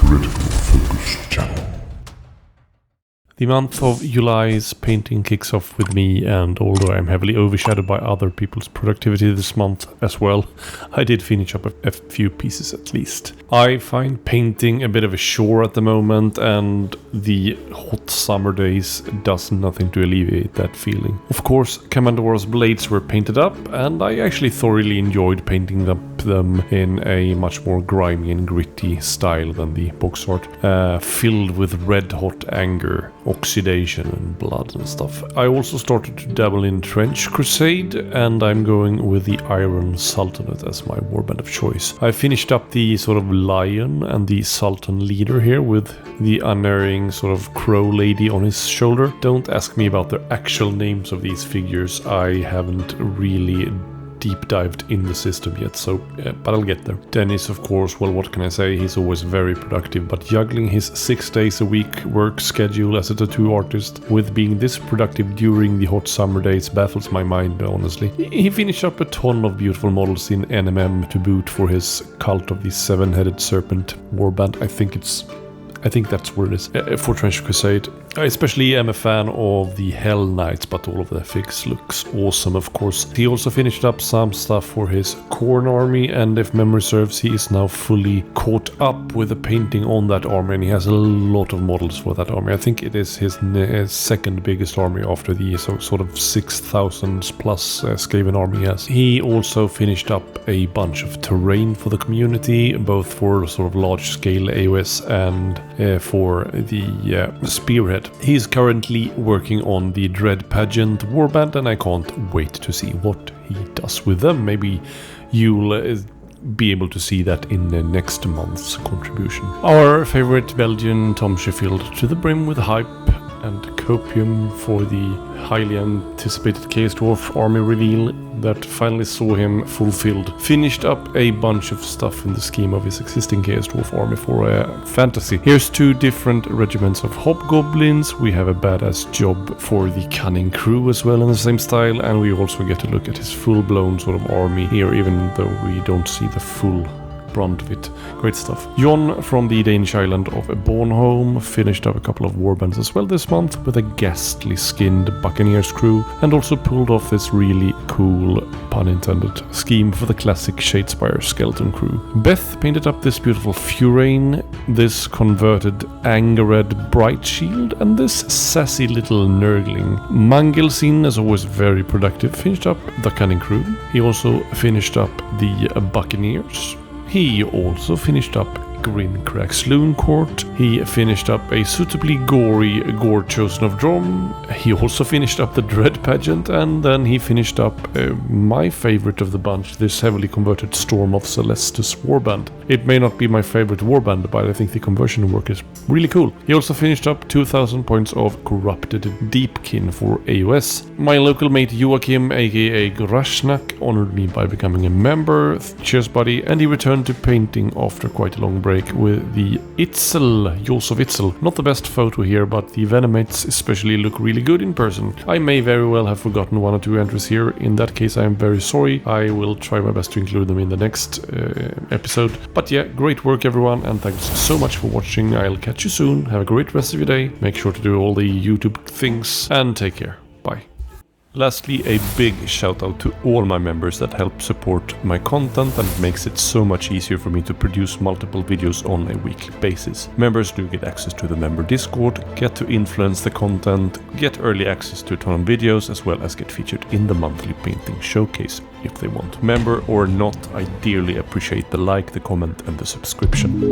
Critical Focus channel. The month of July's painting kicks off with me, and although I'm heavily overshadowed by other people's productivity this month as well, I did finish up a few pieces at least. I find painting a bit of a chore at the moment, and the hot summer days does nothing to alleviate that feeling. Of course, Commandora's blades were painted up, and I actually thoroughly enjoyed painting them in a much more grimy and gritty style than the box art, filled with red hot anger, oxidation and blood and stuff. I also started to dabble in Trench Crusade, and I'm going with the Iron Sultanate as my warband of choice. I finished up the sort of lion and the Sultan leader here with the unerring sort of crow lady on his shoulder. Don't ask me about the actual names of these figures. I haven't really deep dived in the system yet, but I'll get there. Dennis, of course, well, what can I say? He's always very productive, but juggling his 6 days a week work schedule as a tattoo artist with being this productive during the hot summer days baffles my mind, honestly. He finished up a ton of beautiful models in NMM to boot for his Cult of the Seven-Headed Serpent warband. I think that's where it is, for Trench Crusade. I especially am a fan of the Hell Knights, but all of the figs looks awesome, of course. He also finished up some stuff for his Khorne army, and if memory serves, he is now fully caught up with the painting on that army, and he has a lot of models for that army. I think it is his second biggest army after the sort of 6,000 plus Skaven army he has. He also finished up a bunch of terrain for the community, both for sort of large-scale AOS and for the Spearhead. He's currently working on the Dread Pageant warband, and I can't wait to see what he does with them. Maybe you'll be able to see that in the next month's contribution. Our favorite Belgian Tom Sheffield, to the brim with hype and copium for the highly anticipated Chaos Dwarf army reveal that finally saw him fulfilled, finished up a bunch of stuff in the scheme of his existing Chaos Dwarf army for fantasy. Here's 2 different regiments of hobgoblins. We have a badass job for the Cunning Crew as well in the same style, and we also get to look at his full-blown sort of army here, even though we don't see the full brunt of it. Great stuff. Jon from the Danish island of Bornholm finished up a couple of warbands as well this month with a ghastly skinned Buccaneers crew, and also pulled off this really cool, pun intended, scheme for the classic Shadespire skeleton crew. Beth painted up this beautiful Furain, this converted Angered Bright Shield, and this sassy little Nurgling. Mangelsin, as always very productive, finished up the Cunning Crew. He also finished up the Buccaneers. He also finished up Grincrack's Loon Court. He finished up a suitably gory Gore Chosen of Drom. He also finished up the Dread Pageant, and then he finished up my favorite of the bunch, this heavily converted Storm of Celestus warband. It may not be my favorite warband, but I think the conversion work is really cool. He also finished up 2,000 points of Corrupted Deepkin for AOS. My local mate Joachim, aka Grashnak, honored me by becoming a member. Cheers, buddy. And he returned to painting after quite a long break with the Itzel, Josef Itzel. Not the best photo here, but the Venomates especially look really good in person. I may very well have forgotten 1 or 2 entries here. In that case, I am very sorry. I will try my best to include them in the next episode. But yeah, great work everyone, and thanks so much for watching. I'll catch you soon. Have a great rest of your day. Make sure to do all the YouTube things, and take care. Bye. Lastly, a big shout out to all my members that help support my content, and it makes it so much easier for me to produce multiple videos on a weekly basis. Members do get access to the member Discord, get to influence the content, get early access to a ton of videos, as well as get featured in the monthly painting showcase if they want. Member or not, I dearly appreciate the like, the comment and the subscription.